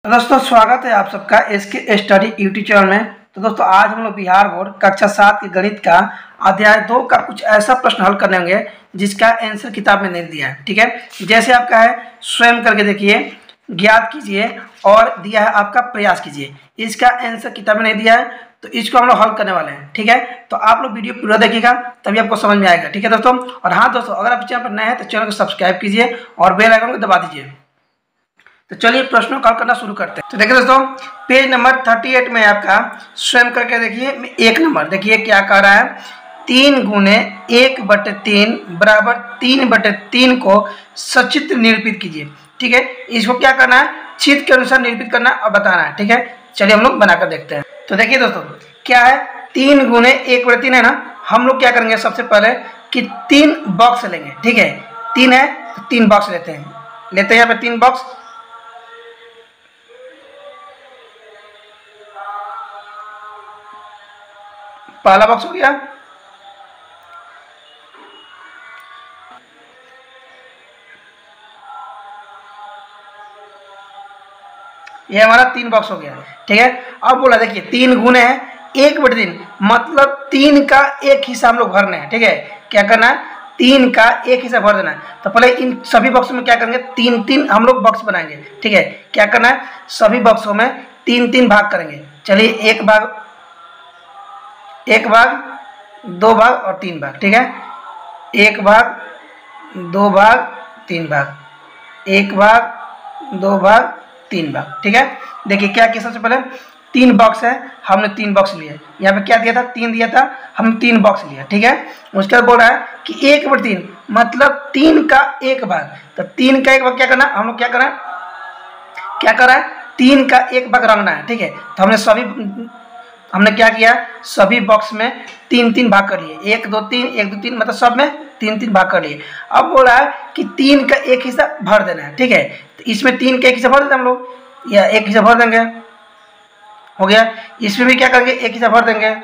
तो दोस्तों स्वागत है आप सबका एसके स्टडी यूट्यूब चैनल में। तो दोस्तों आज हम लोग बिहार बोर्ड कक्षा 7 के गणित का अध्याय 2 का कुछ ऐसा प्रश्न हल करने होंगे जिसका आंसर किताब में नहीं दिया है। ठीक है, जैसे आपका है स्वयं करके देखिए, ज्ञात कीजिए और दिया है आपका प्रयास कीजिए। इसका आंसर किताब में नहीं दिया है तो इसको हम लोग हल करने वाले हैं। ठीक है, तो आप लोग वीडियो पूरा देखिएगा तभी आपको समझ में आएगा। ठीक है दोस्तों, और हाँ दोस्तों, अगर आप चैनल पर नए हैं तो चैनल को सब्सक्राइब कीजिए और बेल आइकन को दबा दीजिए। तो चलिए प्रश्नों को हल करना शुरू करते हैं। तो देखिए दोस्तों, पेज नंबर 38 में आपका स्वयं करके देखिए, एक नंबर देखिए क्या कह रहा है। 3 गुने 1/3 बराबर 3/3 को सचित्र निरूपित कीजिए। ठीक है, इसको क्या करना है, चित्र के अनुसार निरूपित करना और बताना है। ठीक है, चलिए हम लोग बनाकर देखते हैं। तो देखिए दोस्तों क्या है, 3 गुने 1/3 है ना। हम लोग क्या करेंगे सबसे पहले कि 3 बॉक्स लेंगे। ठीक है, 3 है तो 3 बॉक्स लेते हैं यहाँ पे 3 बॉक्स। पहला बॉक्स हो गया, ये हमारा 3 बॉक्स हो गया। ठीक है, अब बोला देखिए 3 गुने है 1/3 मतलब 3 का एक हिस्सा हम लोग भरने हैं। ठीक है, क्या करना है, 3 का एक हिस्सा भर देना है। तो पहले इन सभी बॉक्सों में क्या करेंगे, 3-3 हम लोग बॉक्स बनाएंगे। ठीक है, क्या करना है, सभी बॉक्सों में 3-3 भाग करेंगे। चलिए एक भाग, 2 भाग और 3 भाग। ठीक है, 1 भाग 2 भाग 3 भाग, 1 भाग 2 भाग 3 भाग। ठीक है, देखिए क्या किया, सबसे पहले 3 बॉक्स है, हमने 3 बॉक्स लिए। यहाँ पे क्या दिया था, 3 दिया था, हमने 3 बॉक्स लिया। ठीक है, उसके बाद बोल रहा है कि 1/3 मतलब 3 का एक भाग। तो 3 का एक भाग क्या करना, हम लोग क्या कर रहा है 3 का एक भाग रंगना है। ठीक है, तो हमने क्या किया, सभी बॉक्स में 3-3 भाग कर लिए, 1 2 3 1 2 3 मतलब सब में 3-3 भाग कर लिए। अब बोल रहा है कि 3 का एक हिस्सा भर देना है। ठीक है, तो इसमें 3 का एक हिस्सा भर देते हम लोग, या एक हिस्सा भर देंगे, हो गया। इसमें भी क्या करेंगे, एक हिस्सा भर देंगे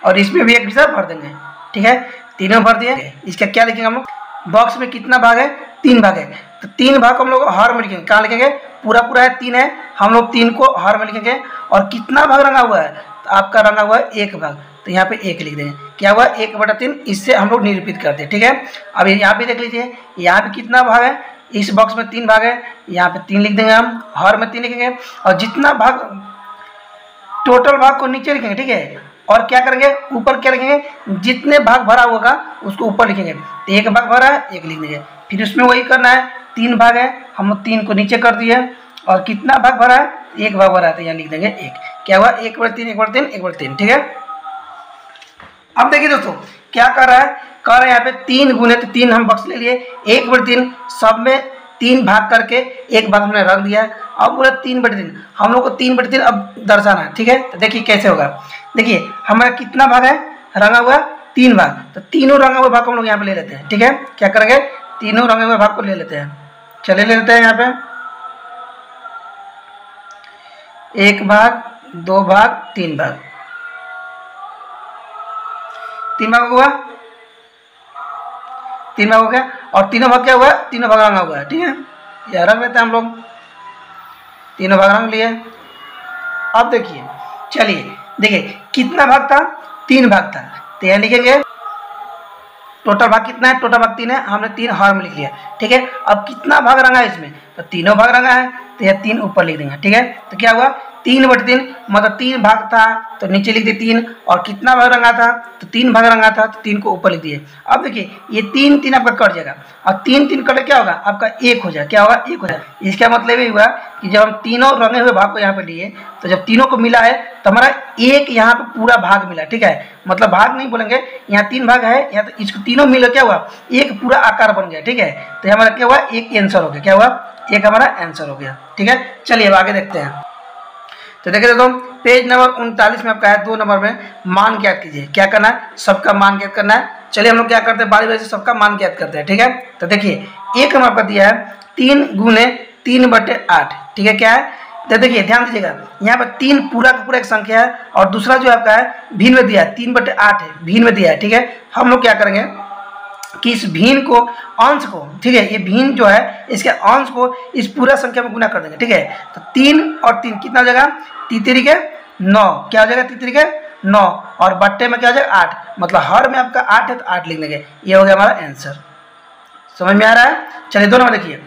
और इसमें भी एक हिस्सा भर देंगे। ठीक है, तीनों भर दिए। इसका क्या लिखेंगे हम लोग, बॉक्स में कितना भाग है, 3 भाग है। तो 3 भाग को हम लोग हर में लिखेंगे, कहाँ लिखेंगे, पूरा है 3 है, हम लोग 3 को हर में लिखेंगे। और कितना भाग रंगा हुआ है, तो आपका रंगा हुआ है 1 भाग, तो यहाँ पे 1 लिख देंगे। क्या हुआ, 1/3, इससे हम लोग निरूपित करते हैं। ठीक है, अब यहाँ पे देख लीजिए, यहाँ पे कितना भाग है, इस बॉक्स में 3 भाग है, यहाँ पे 3 लिख देंगे, हम हर में 3 लिखेंगे। और जितना भाग, टोटल भाग को नीचे लिखेंगे। ठीक है, और क्या करेंगे, ऊपर क्या लिखेंगे, जितने भाग भरा होगा उसको ऊपर लिखेंगे। 1 भाग भरा है, 1 लिख देंगे। फिर उसमें वही करना है, 3 भाग है, हम 3 को नीचे कर दिए। और कितना भाग भरा है, 1 भाग भरा है, तो यहाँ लिख देंगे 1। क्या हुआ, 1/3 1/3 1/3। ठीक है, अब देखिए दोस्तों क्या कर रहा है, यहाँ पे 3 गुने, तो 3 हम बक्स ले लिए, 1/3 सब में 3 भाग करके 1 भाग हमने रख दिया। अब बोला 3/3, हम लोग को 3/3 अब दर्शाना है। ठीक है, तो देखिए कैसे होगा, देखिए हमारा कितना भाग है, रंगा हुआ 3 भाग, तो तीनों रंगा हुए भाग को हम लोग यहाँ पे ले लेते हैं। ठीक है, क्या करेंगे, तीनों रंगे हुए भाग को ले लेते हैं। चले ले लेते हैं, यहाँ पे 1 भाग 2 भाग 3 भाग, 3 भाग हुआ, 3 भाग हो गया। और तीनों भाग क्या हुआ, तीनों भाग रंगा हुआ है। ठीक है, यह रंग लेते हैं हम लोग, तीनों भाग रंग लिए। अब देखिए, चलिए देखिए कितना भाग था, 3 भाग था, तो यहाँ लिखेंगे टोटल भाग कितना है, टोटल भाग 3 है, हमने 3 हर में लिख लिया। ठीक है, अब कितना भाग रंगा है इसमें, तो तीनों भाग रंगा है, तो यह 3 ऊपर लिख देंगे। ठीक है, तो क्या हुआ, 3/3 मतलब 3 भाग था तो नीचे लिख दिए 3, और कितना भाग रंगा था, तो 3 भाग रंगा था, तो 3 को ऊपर लिख दिए। अब देखिए ये 3-3 आपका कट जाएगा, और 3-3 कट क्या होगा, आपका 1 हो जाएगा। क्या होगा, 1 हो जाएगा। इसका मतलब ये हुआ कि जब हम तीनों रंगे हुए भाग को यहाँ पे लिए, तो जब तीनों को मिला है तो हमारा 1 यहाँ पे पूरा भाग मिला। ठीक है, मतलब भाग नहीं बोलेंगे, यहाँ 3 भाग है, यहाँ तो इसको तीनों मिला, क्या हुआ, 1 पूरा आकार बन गया। ठीक है, तो हमारा क्या हुआ, 1 आंसर हो गया। क्या हुआ, 1 हमारा आंसर हो गया। ठीक है, चलिए अब आगे देखते हैं। तो देखिए दोस्तों पेज नंबर 39 में आपका है 2 नंबर में मान ज्ञात कीजिए। क्या करना है, सबका मान ज्ञात करना है। चलिए हम लोग क्या करते हैं, बारी बारी से सबका मान ज्ञात करते हैं। ठीक है, तो देखिए एक नंबर आपका दिया है 3 गुने 3/8। ठीक है, क्या है, तो देखिए ध्यान दीजिएगा, यहाँ पर 3 पूरा का पूरा एक संख्या है, और दूसरा जो आपका है भिन्न में दिया है, 3/8 है, भिन्न में दिया है। ठीक है, हम लोग क्या करेंगे, कि इस भिन्न को अंश को, ठीक है, ये भिन्न जो है इसके अंश को इस पूरा संख्या में गुना कर देंगे, ठीक है। तो 3 और 3 कितना हो जाएगा, 3 3 के 9, क्या हो जाएगा, 3 3 के 9 और बट्टे में क्या हो जाएगा 8, मतलब हर में आपका 8 है तो 8 लिख देंगे। ये हो गया हमारा आंसर। समझ में आ रहा है? चलिए दो नंबर देखिए,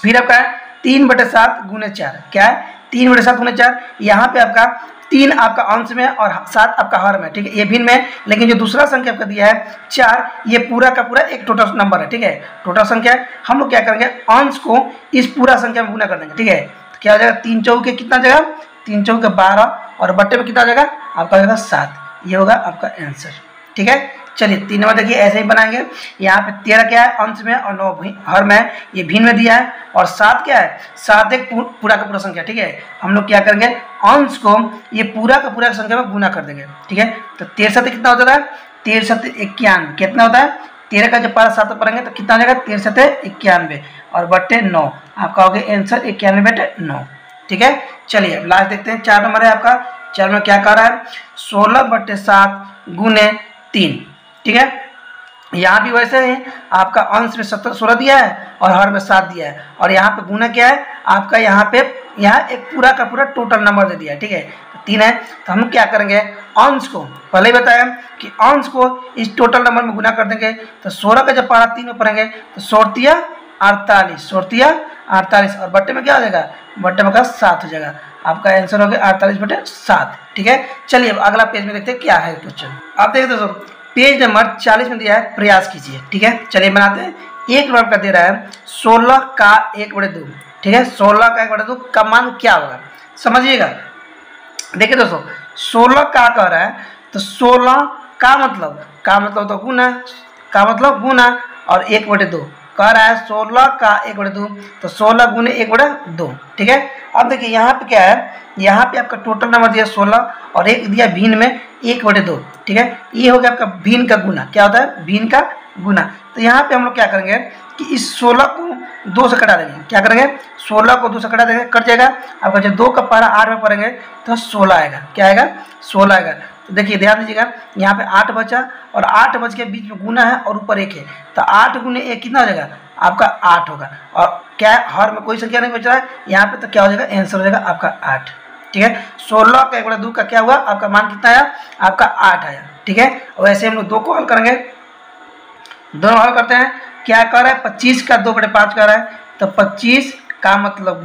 फिर आपका है 3/7 गुने 4, क्या है 3/7 गुने 4। यहाँ पे आपका 3 आपका अंश में और 7 आपका हर में, ठीक है, ये भिन्न में। लेकिन जो दूसरा संख्या आपका दिया है 4, ये पूरा का पूरा एक टोटल नंबर है, ठीक है, टोटल संख्या है। हम लोग क्या करेंगे, अंश को इस पूरा संख्या में गुना कर देंगे, ठीक है। तो क्या हो जाएगा, 3 चौके कितना जाएगा, 3 चौके 12 और बट्टे में कितना आ जाएगा आपका, हो जाएगा 7। ये होगा आपका आंसर, ठीक है। चलिए 3 नंबर देखिए, ऐसे ही बनाएंगे। यहाँ पे 13 क्या है अंश में और 9 हर में है, ये भिन्न में दिया है। और 7 क्या है, 7 एक पूरा का पूरा संख्या, ठीक है। हम लोग क्या करेंगे, अंश को ये पूरा का पूरा संख्या में गुना कर देंगे, ठीक है। तो 13 कितना हो जाता है, 13 91 कितना होता है, 13 का जब 7 पढ़ेंगे तो कितना हो जाएगा, 13 91 और बट्टे 9, आपका हो गया आंसर 91/9, ठीक है। चलिए अब लास्ट देखते हैं, 4 नंबर है आपका। 4 में क्या कह रहा है, 16/7 गुने 3, ठीक है। यहाँ भी वैसे ही आपका अंश में 16 दिया है और हर में 7 दिया है, और यहाँ पे गुना क्या है आपका, यहाँ एक पूरा का पूरा टोटल नंबर दे दिया है, ठीक है। तो 3 है, तो हम क्या करेंगे, अंश को पहले ही बताया कि अंश को इस टोटल नंबर में गुना कर देंगे। तो 16 का जब पारा 3 में पढ़ेंगे तो 16 48, 16 48 और बट्टे में क्या हो जाएगा, बट्टे में का 7 हो जाएगा। आपका आंसर हो गया 48/7, ठीक है। चलिए अब अगला पेज में देखते हैं क्या है क्वेश्चन। आप देखिए दोस्तों, पेज नंबर 40 में दिया है, प्रयास कीजिए, ठीक है। चलिए बनाते हैं। एक नंबर का दे रहा है 16 का 1/2, ठीक है। 16 का 1/2 का मान क्या होगा, समझिएगा। देखिए दोस्तों, 16 का कह रहा है तो 16 का मतलब तो गुना, का मतलब गुना, और 1/2 कह रहा है 16 का 1/2, तो 16 गुने 1/2, ठीक है। अब देखिए यहाँ पे क्या है, यहाँ पे आपका टोटल नंबर दिया 16 और एक दिया भिन्न में 1/2, ठीक है। ये हो गया आपका भिन्न का गुना, क्या होता है, भिन्न का गुना। तो यहाँ पे हम लोग क्या करेंगे कि इस 16 को 2 से कटा देंगे, क्या करेंगे, 16 को 2 से कटा देंगे, कट जाएगा आपका। जब 2 का पारा 8 में पढ़ेंगे तो 16 आएगा, क्या आएगा, 16 आएगा। तो देखिए ध्यान दीजिएगा, यहाँ पे 8 बचा और 8 बच के बीच में गुना है और ऊपर 1 है, तो 8 गुने 1 कितना हो जाएगा आपका 8 होगा। और क्या है, हर में कोई संख्या नहीं बच रहा है यहाँ पे, तो क्या हो जाएगा, आंसर हो जाएगा आपका 8, ठीक है। 16 का 1/2 का क्या हुआ, आपका मान कितना आया, आपका 8 आया, ठीक है। और ऐसे हम लोग 2 को हल करेंगे, दोनों हल करते हैं। क्या कर रहा है, 25 का 2/5 कर रहा है, तो 25 का मतलब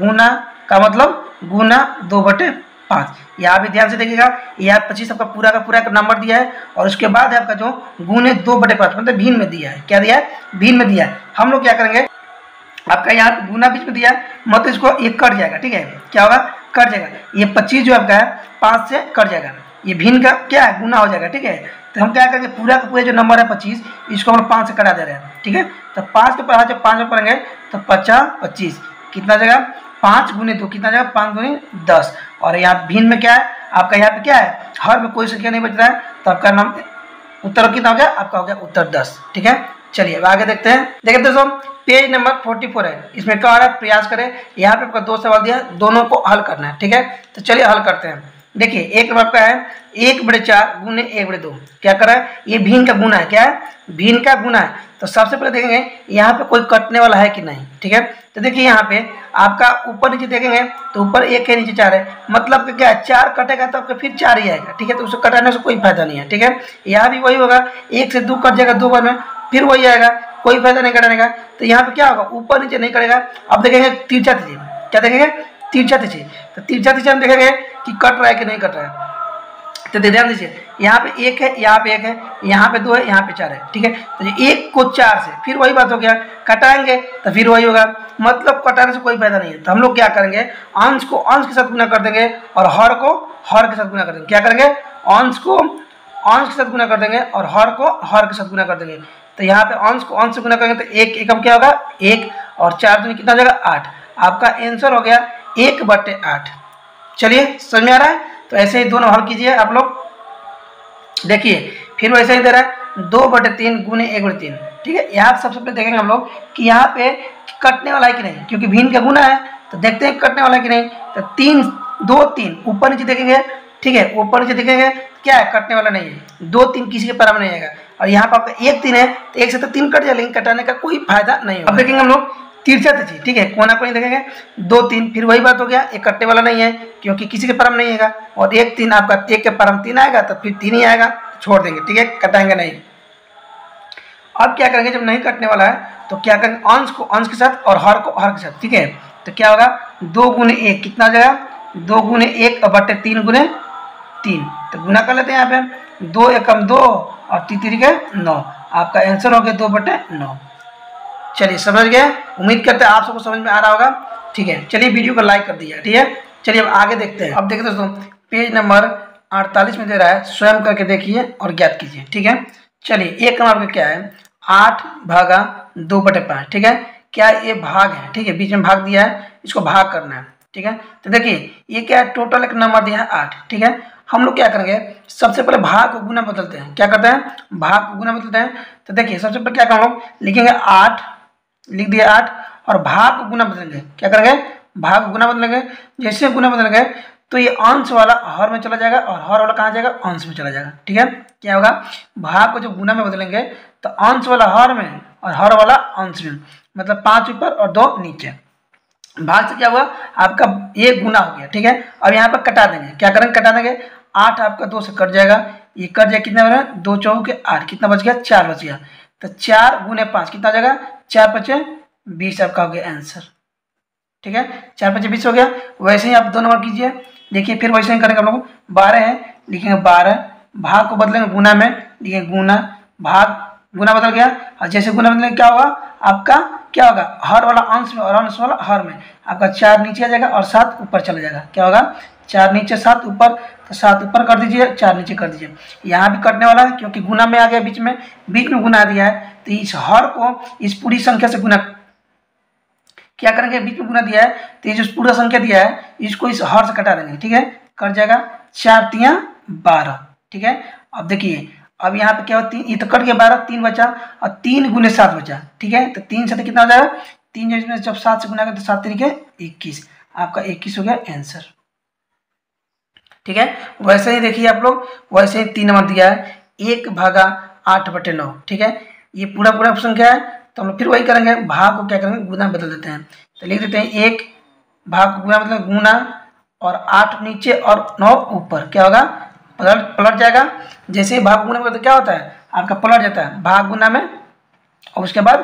गुना 2/5। यहाँ भी ध्यान से देखिएगा, यहाँ 25 आपका पूरा का पूरा एक नंबर दिया है और उसके बाद है आपका जो गुने 2/5 मतलब भिन्न में दिया है, क्या दिया है, भिन्न में दिया है। हम लोग क्या करेंगे, आपका यहाँ गुना बीच में दिया है, मतलब इसको ये कट जाएगा, ठीक है, क्या होगा, कट जाएगा। ये 25 जो आपका है 5 से कट जाएगा, ये भिन्न का क्या है, गुना हो जाएगा, ठीक है। तो हम क्या करेंगे, पूरा का पूरा जो नंबर है 25, इसको हम 5 से कटा दे रहे हैं, ठीक है। तो 5 के पढ़ा जब 5 में पढ़ेंगे तो 25 कितना जाएगा, 5 गुने 2 कितना जाएगा, 5 गुने 10। और यहाँ भिन्न में क्या है आपका, यहाँ पे क्या है, हर में कोई संख्या नहीं बच रहा है, तो आपका नाम उत्तर कितना हो गया, आपका हो गया उत्तर 10, ठीक है। चलिए अब आगे देखते हैं। देखिए दोस्तों, पेज नंबर 44 है, इसमें क्या हो रहा है, प्रयास करें। यहाँ पे आपका 2 सवाल दिया, दोनों को हल करना है, ठीक है। तो चलिए हल करते हैं। देखिए एक नंबर का है 1/4 गुने 1/2, क्या कर रहा है, ये भिन्न का गुना है, क्या है, भिन्न का गुना है। तो सबसे पहले देखेंगे यहाँ पे कोई कटने वाला है कि नहीं, ठीक है। तो देखिए यहाँ पे आपका ऊपर नीचे देखेंगे तो ऊपर 1 है, नीचे 4 है, मतलब कि क्या है, 4 कटेगा तो आपका फिर 4 ही आएगा, ठीक है। तो उसे कटाने से कोई फायदा नहीं है, ठीक है। यहाँ भी वही होगा, 1 से 2 कट जाएगा 2 बार में, फिर वही आएगा, कोई फायदा नहीं कटाने का। तो यहाँ पे क्या होगा, ऊपर नीचे नहीं करेगा। अब देखेंगे तिरछा तिरछी, क्या देखेंगे, तिरछा तिरछी। तो तिरछा तिरछी हम देखेंगे कि कट रहा है कि नहीं कट रहा है। तो ध्यान दीजिए, यहाँ पे 1 है, यहाँ पे 1 है, यहाँ पे 2 है, यहाँ पे 4 है, ठीक है। तो 1 को 4 से फिर वही बात हो गया, कटाएंगे तो फिर वही होगा, मतलब कटाने से कोई फायदा नहीं है। तो हम लोग क्या करेंगे, अंश को अंश के साथ गुना कर देंगे और हर को हर के साथ गुना कर देंगे। क्या करेंगे, अंश को अंश के साथ गुना कर देंगे और हर को हर के साथ गुना कर देंगे। तो यहाँ पे अंश को अंश से गुना करेंगे तो 1 एकम क्या होगा, 1 और 4 दूनी कितना हो जाएगा, 8। आपका आंसर हो गया 1/8। चलिए समझ में आ रहा है। तो ऐसे ही दोनों हल कीजिए आप लोग। देखिए फिर वैसे ही दे रहा है 2/3 गुने 1/3, ठीक है। यहाँ सबसे पहले देखेंगे हम लोग कि यहाँ पे कटने वाला है कि नहीं, क्योंकि भिन्न का गुना है। तो देखते हैं कटने वाला है कि नहीं। तो 3 2 3 ऊपर नीचे देखेंगे, ठीक है, ऊपर नीचे देखेंगे क्या है, कटने वाला नहीं है। 2 3 किसी के पैरा में नहीं आएगा। और यहाँ पर आपका 1 3 है तो 1 से तो 3 कट जाए, लेकिन कटाने का कोई फायदा नहीं होगा। अब देखेंगे हम लोग तिरछा तिरछी, ठीक है, कोना कोनी देखेंगे 2 3, फिर वही बात हो गया, एक कटने वाला नहीं है क्योंकि किसी के पैरा में नहीं आएगा। और 1 3 आपका 1 के पैरा में 3 आएगा तो फिर 3 ही आएगा, छोड़ देंगे, ठीक है, कटाएंगे नहीं। अब क्या करेंगे, जब नहीं कटने वाला है तो क्या करेंगे, अंश को अंश के साथ और हर को हर के साथ, ठीक है। तो क्या होगा, 2 गुने 1 कितना हो जाएगा, 2 गुने 1 बटे 3 गुने 3, तो गुना कर लेते हैं यहाँ पे, 2 एकम 2 और 3 3 के 9, आपका आंसर हो गया 2 बटे 9। चलिए समझ गए, उम्मीद करते हैं आप सबको समझ में आ रहा होगा, ठीक है। चलिए वीडियो को लाइक कर दीजिए, ठीक है। चलिए अब आगे देखते हैं। अब देखिए दोस्तों, पेज नंबर 48 में दे रहा है, स्वयं करके देखिए और ज्ञात कीजिए, ठीक है। चलिए एक नंबर का क्या है, 8 भागा 2 बटे 5, ठीक है। क्या ये भाग है, ठीक है, बीच में भाग दिया है, इसको भाग करना है, ठीक है। तो देखिए ये क्या है, टोटल एक नंबर दिया है 8, ठीक है। हम लोग क्या करेंगे, सबसे पहले भाग को गुना बदलते हैं, क्या करते हैं, भाग को गुना बदलते हैं। तो देखिए सबसे पहले क्या करेंगे, हम लोग लिखेंगे 8, लिख दिया 8, और भाग को गुना बदलेंगे, क्या करेंगे, भाग को गुना बदलेंगे। जैसे गुना बदलेंगे तो ये अंश वाला हर में चला जाएगा और हर वाला कहाँ जाएगा, अंश में चला जाएगा, ठीक है। क्या होगा, भाग को जब गुना में बदलेंगे तो अंश वाला हर में और हर वाला अंश में, मतलब 5 ऊपर और 2 नीचे। भाग से क्या हुआ, आपका ये गुना हो गया, ठीक है। अब यहाँ पर कटा देंगे, क्या करेंगे, कटा देंगे, 8 आपका 2 से कट जाएगा, ये कट जाएगा, कितना बना, 2 चौके 8, कितना बच गया, 4 बच गया। तो 4 गुने 5 कितना हो जाएगा, 4 5 20 आपका हो गया आंसर, ठीक है। 4 5 20 हो गया। वैसे ही आप 2 नंबर कीजिए, देखिए फिर वैसे ही करेंगे हम लोग, 12 है, लिखेंगे 12, भाग को बदलेंगे गुना में, लिखेंगे गुना, भाग गुना बदल गया, और जैसे गुना बदलेंगे क्या होगा, आपका क्या होगा, हर वाला अंश में और अंश वाला हर में, आपका 4 नीचे आ जाएगा और 7 ऊपर चला जाएगा, क्या होगा, 4 नीचे 7 ऊपर, तो 7 ऊपर कर दीजिए, 4 नीचे कर दीजिए। यहाँ भी कटने वाला है क्योंकि गुना में आ गया, बीच में गुना दिया है, तो इस हर को इस पूरी संख्या से गुना, क्या करेंगे, बीच में गुना दिया है तो ये जो पूरा संख्या दिया है इसको इस हर से कटा देंगे, ठीक है, कट जाएगा, 4 3 12, ठीक है। अब देखिए अब यहाँ पे क्या हो, 3 ये तो कट गया, 12, 3 बचा, और 3 गुने 7 बचा, ठीक है। तो 3 से कितना हो जाएगा, 3 जब 7 से गुना करें तो 7 3 के 21, आपका 21 हो गया आंसर, ठीक है। वैसे ही देखिए आप लोग, वैसे ही 3 नंबर दिया है, 1 भागा 8 बटे 9, ठीक है। ये पूरा संख्या है, तो हम लोग फिर वही करेंगे, भाग को क्या करेंगे, गुना बदल देते हैं। तो लिख देते हैं 1 भाग को गुना मतलब गुना, और 8 नीचे और 9 ऊपर, क्या होगा, पलट जाएगा। जैसे ही भाग गुना में तो क्या होता है, आपका पलट जाता है भाग गुना में, और उसके बाद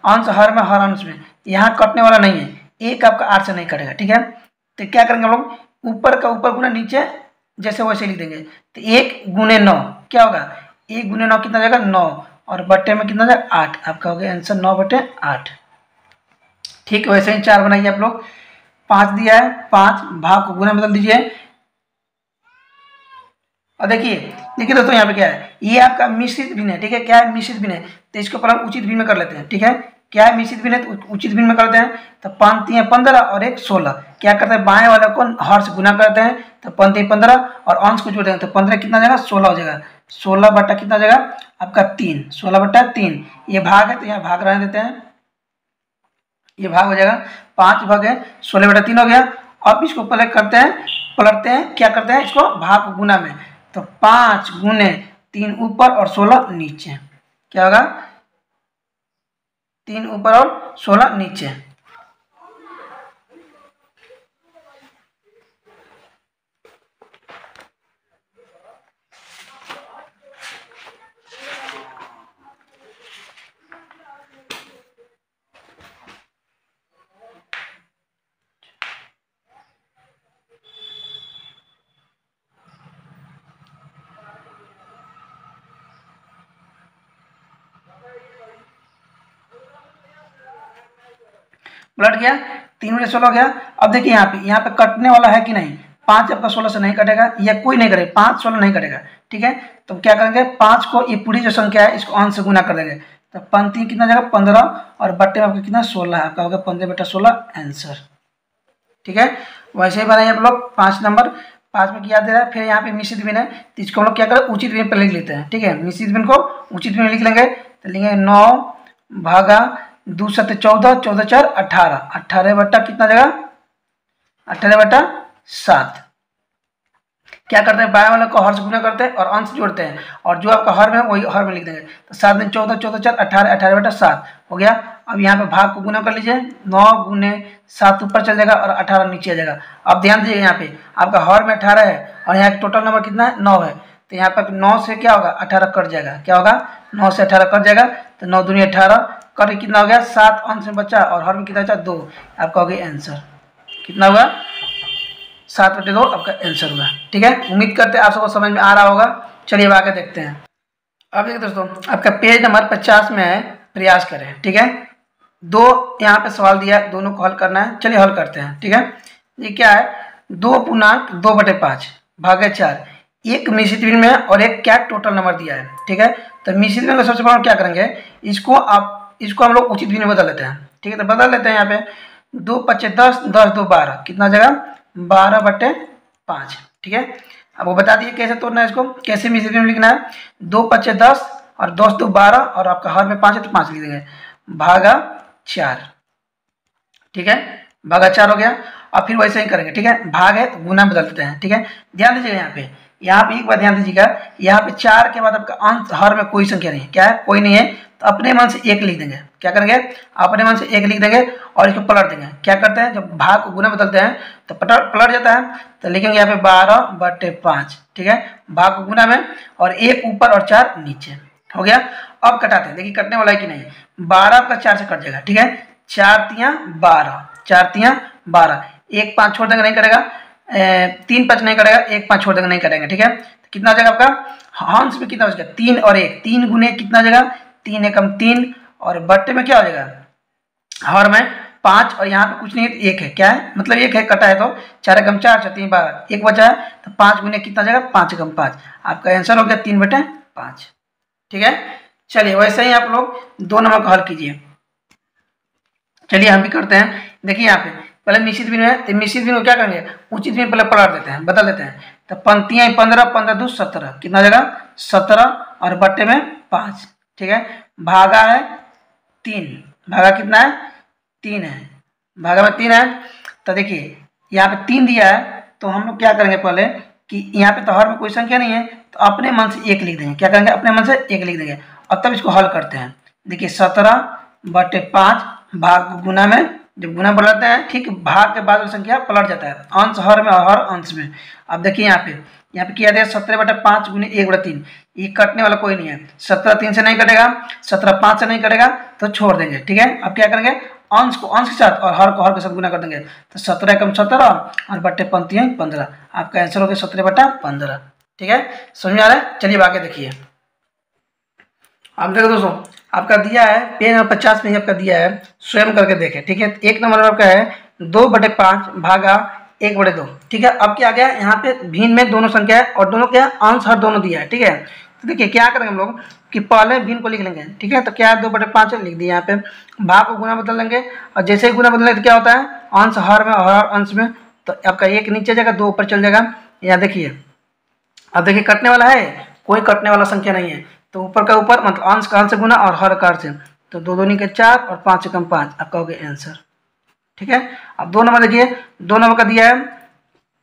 अंश हर में हर अंश में, यहाँ कटने वाला नहीं है, 1 आपका 8 से नहीं कटेगा, ठीक है। तो क्या करेंगे हम लोग, ऊपर का ऊपर गुना, नीचे जैसे वैसे लिख देंगे। तो 1 गुने 9 क्या होगा, 1 गुने 9 कितना जाएगा, 9, और बट्टे में कितना जाएगा, 8, आपका हो गया आंसर 9 बटे 8, ठीक। वैसे ही 4 बनाइए आप लोग, 5 दिया है, 5 भाग को गुना बदल दीजिए, और देखिए दोस्तों यहाँ पे क्या है, ये आपका मिश्रित भिन्न है, ठीक है। क्या है, मिश्रित भिन्न है, तो इसको पर हम उचित भिन्न में कर लेते हैं, ठीक है। क्या है, मिश्रित भिन्न है तो उचित भिन्न में करते हैं। तो 5 3 15 और 1 16, क्या करते हैं, बाएं वाले को हर से गुना करते हैं, तो 5 3 15 और अंश को जोड़ देंगे, तो 15 कितना जाएगा, 16 हो जाएगा, 16 बट्टा कितना जाएगा, आपका 3, 16 बट्टा 3, ये भाग है तो यहाँ भाग रहने देते हैं, ये भाग हो जाएगा, 5 भाग है, 16 बटा 3 हो गया। अब इसको पलटते हैं, क्या करते हैं, इसको भाग को गुना में, तो 5 गुने 3 ऊपर और 16 नीचे, क्या होगा, 3 ऊपर और 16 नीचे। पलट गया, 3 गुने 16 हो गया। अब देखिए यहाँ पे कटने वाला है कि नहीं, 5 आपका 16 से नहीं कटेगा, या कोई नहीं करेगा, 5 16 नहीं कटेगा, ठीक है। तो क्या करेंगे, 5 को ये पूरी जो संख्या है इसको अंश से गुना कर देंगे, तो 5 3 कितना जाएगा, 15, और बट्टे में आपका कितना, 16, आपका होगा 15 बटा 16 आंसर, ठीक है। वैसे ही बनाइए आप लोग 5 नंबर, 5 में क्या दे रहा है, फिर यहाँ पे मिश्रित भिन्न है, तो इसको हम लोग क्या करें, उचित भिन्न पर लिख लेते हैं, ठीक है। मिश्रित भिन्न को उचित भिन्न लिख लेंगे, तो लिखेंगे 9 भागा 2 7 14, 14 4 18, 18 बट्टा कितना जाएगा, 18 बट्टा 7, क्या करते हैं, बाएं वाले को हर से गुना करते हैं और अंश जोड़ते हैं, और जो आपका हर में है वही हर में लिख देंगे। तो 7 दिन 14, 14 4 18, 18/7 हो गया। अब यहाँ पे भाग को गुना कर लीजिए, 9 गुने 7 ऊपर चल जाएगा और 18 नीचे आ जाएगा। अब ध्यान दीजिएगा, यहाँ पे आपका हर में 18 है और यहाँ टोटल नंबर कितना है, 9 है। तो यहाँ पर 9 से क्या होगा, 18 कट जाएगा। क्या होगा, 9 से 18 कट जाएगा। तो 9 दूनी 18 कट कितना हो गया, 7 अंश में बचा और हर में कितना बचा, 2। आपका हो गया आंसर। कितना हुआ, 7/2 आपका आंसर हुआ। ठीक है, उम्मीद करते हैं आप सबको समझ में आ रहा होगा। चलिए अब आगे देखते हैं। अब देखिए दोस्तों, आपका पेज नंबर 50 में है, प्रयास करें। ठीक है, 2 यहाँ पे सवाल दिया है, दोनों को हल करना है। चलिए हल करते हैं। ठीक है, ये क्या है, 2.2/5 भागे 4, एक मिश्रित भिन्न में और एक क्या टोटल नंबर दिया है। ठीक है, तो मिश्रित भिन्न में सबसे पहले क्या करेंगे, इसको हम लोग उचित भिन्न में बदल लेते हैं। ठीक है, तो बदल लेते हैं। यहाँ पे 2 5 10, 10 2 12, कितना जगह 12/5। ठीक है, अब वो बता दिए कैसे तोड़ना है, इसको कैसे मिश्रित भिन्न में लिखना है। 2 5 10 और 10 2 12 और आपका हर में 5 है तो 5 लिख देंगे, भागा 4। ठीक है, भागा 4 हो गया। अब फिर वैसे ही करेंगे। ठीक है, भाग है तो गुना बदल देते हैं। ठीक है, ध्यान दीजिएगा, यहाँ पे एक बात ध्यान दीजिएगा, यहाँ पे 4 के बाद आपका अंश हर में कोई संख्या नहीं है। क्या है, कोई नहीं है, तो अपने मन से 1 लिख देंगे। क्या करेंगे, अपने मन से 1 लिख देंगे और इसको पलट देंगे। क्या करते हैं, जब भाग को गुना बदलते हैं तो पलट जाता है, तो लिखेंगे यहाँ पे 12/5। ठीक है, भाग को गुना में और 1 ऊपर और 4 नीचे हो गया। अब कटाते हैं, देखिए कटने वाला है कि नहीं। 12 आपका 4 से कट जाएगा। ठीक है, 4 तियां 12, 4 तियां 12, 1 5 छोड़ देंगे, नहीं करेगा। 3 5 नहीं करेगा, 1 5 छोड़ देंगे, नहीं करेंगे। ठीक है, तो कितना हो जाएगा आपका, हंस में कितना हो जाएगा, 3 और 1, 3 गुने कितना हो जाएगा, 3 एकम 3 और बट्टे में क्या हो जाएगा, हर में 5 और यहाँ पे कुछ नहीं है, 1 है। क्या है, मतलब 1 है, कटा है तो 4 एकम 4 4 3 12, 1 बचा है तो 5 गुने कितना हो जाएगा, 5 एकम 5। आपका आंसर हो गया 3/5। ठीक है, चलिए वैसे ही आप लोग 2 नंबर का हल कीजिए। चलिए हम भी करते हैं। देखिए यहाँ पे पहले मिश्रित भिन्न है, तो मिश्रित भिन्न को क्या करेंगे, उचित भिन्न पहले पलट देते हैं, बदल देते हैं। तो पंक्तियाँ 15 15 2 17, कितना जगह 17 और बट्टे में 5। ठीक है, भागा है 3, भागा कितना है, 3 है, भागा में 3 है। तो देखिए यहाँ पे 3 दिया है, तो हम लोग क्या करेंगे पहले कि यहाँ पे तो हर में कोई संख्या नहीं है, तो अपने मन से 1 लिख देंगे। क्या करेंगे, अपने मन से 1 लिख देंगे और तब इसको हल करते हैं। देखिए 17/5 भाग गुना में, जब गुना बढ़ाते हैं ठीक भाग के बाद संख्या पलट जाता है, अंश हर में और हर अंश में। अब देखिए यहाँ पे किया गया 17/5 गुने 1/3, ये कटने वाला कोई नहीं है। 17 3 से नहीं कटेगा, 17 5 से नहीं कटेगा, तो छोड़ देंगे। ठीक है, अब क्या करेंगे, अंश को अंश के साथ और हर को हर के साथ गुना कर देंगे। तो 17 एकम 17 और बट्टे पंक्तियाँ 15, आपका आंसर हो गया 17/15। ठीक है, समझ में आ रहा है। चलिए आगे देखिए। अब देखो दोस्तों, आपका दिया है पेज नंबर 50 में, आपका दिया है, स्वयं करके देखें। ठीक है, 1 नंबर आपका है 2/5 भागा 1/2। ठीक है, अब क्या आ गया, यहाँ पे भिन्न में दोनों संख्या है और दोनों क्या अंश हर दोनों दिया है। ठीक है, तो देखिए क्या करेंगे हम लोग कि पहले भिन्न को लिख लेंगे। ठीक है, तो क्या है 2/5 लिख दिया, यहाँ पे भाग को गुना बदल लेंगे और जैसे ही गुना बदलेंगे तो क्या होता है, अंश हर में और हर अंश में, तो आपका 1 नीचे जाएगा, 2 ऊपर चल जाएगा। यहाँ देखिए, अब देखिए कटने वाला है, कोई कटने वाला संख्या नहीं है, तो ऊपर का ऊपर मतलब अंश का अंश से गुना और हर का हर से, तो 2 दूनी के 4 और 5 एकम 5, आपका हो गया आंसर। ठीक है, अब 2 नंबर देखिए, 2 नंबर का दिया है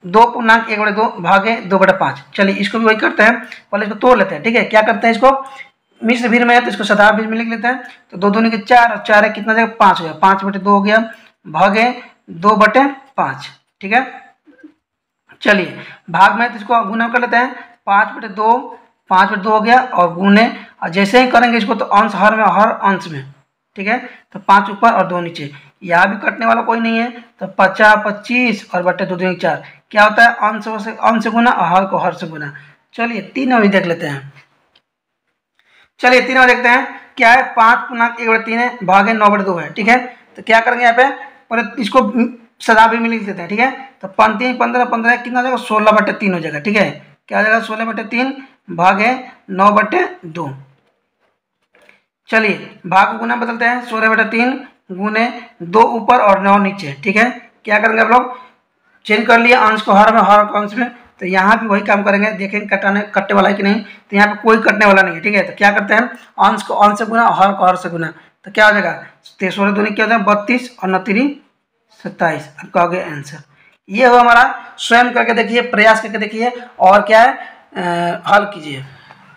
2.1/2 भागे 2/5। चलिए इसको भी वही करते हैं, पहले इसको तोड़ लेते हैं। ठीक है, क्या करते हैं, इसको मिश्र भिन्न में है तो इसको साधारण भिन्न में लिख लेते हैं। तो 2 दूनी के 4 और 4 है कितना जगह 5 हो गया, 5/2 हो गया, भागे 2/5। ठीक है, चलिए भाग में तो इसको गुना कर लेते हैं, 5/2 5/2 हो गया और गुने, और जैसे ही करेंगे इसको तो अंश हर में हर अंश में। ठीक है, तो 5 ऊपर और 2 नीचे, यहाँ भी कटने वाला कोई नहीं है, तो 50 25 और बट्टे 2 दूनी 4, क्या होता है, अंश से गुना और हर को हर से गुना। चलिए 3 नंबर देख लेते हैं। चलिए 3 नंबर देखते हैं, क्या है 5.1/3 है भागे 9/2 है। ठीक है, तो क्या करेंगे, यहाँ पे पहले इसको सदा भी लिख देते हैं। ठीक है, तो 15 15 15 कितना हो जाएगा, 16/3 हो जाएगा। ठीक है, क्या हो जाएगा 16/3 भागे 9/2। चलिए भाग को गुना बदलते हैं, 16/3 गुने 2 ऊपर और 9 नीचे। ठीक है, क्या करेंगे आप लोग, चेंज कर लिया अंश को हर में हर अंश में, तो यहाँ भी वही काम करेंगे, देखेंगे कटने वाला है कि नहीं, तो यहाँ पे कोई कटने वाला नहीं है। ठीक है, तो क्या करते हैं, अंश को अंश से गुना और हर को हर से गुना, तो क्या हो जाएगा 16 दूनी क्या हो जाएगा 32 और 9 3 27, आपका हो गया आंसर। ये हुआ हमारा स्वयं करके देखिए, प्रयास करके देखिए और क्या है हल कीजिए।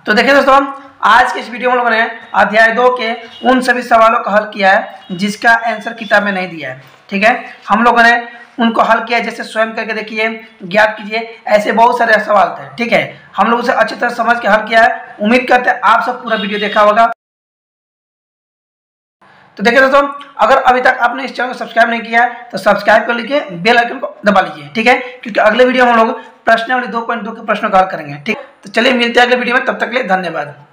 तो देखिए दोस्तों, आज के इस वीडियो में हम लोगों ने अध्याय 2 के उन सभी सवालों का हल किया है जिसका आंसर किताब में नहीं दिया है। ठीक है, हम लोगों ने उनको हल किया, जैसे स्वयं करके देखिए, ज्ञात कीजिए, ऐसे बहुत सारे सवाल थे। ठीक है, हम लोग उसे अच्छी तरह समझ के हल किया है। उम्मीद करते हैं आप सब पूरा वीडियो देखा होगा। तो देखिए दोस्तों, अगर अभी तक आपने इस चैनल को सब्सक्राइब नहीं किया है तो सब्सक्राइब कर लीजिए, बेल आइकन को दबा लीजिए। ठीक है, क्योंकि अगले वीडियो में हम लोग प्रश्नावली 2.2 के प्रश्नों का हल करेंगे। ठीक, तो चलिए मिलते हैं अगले वीडियो में, तब तक के लिए धन्यवाद।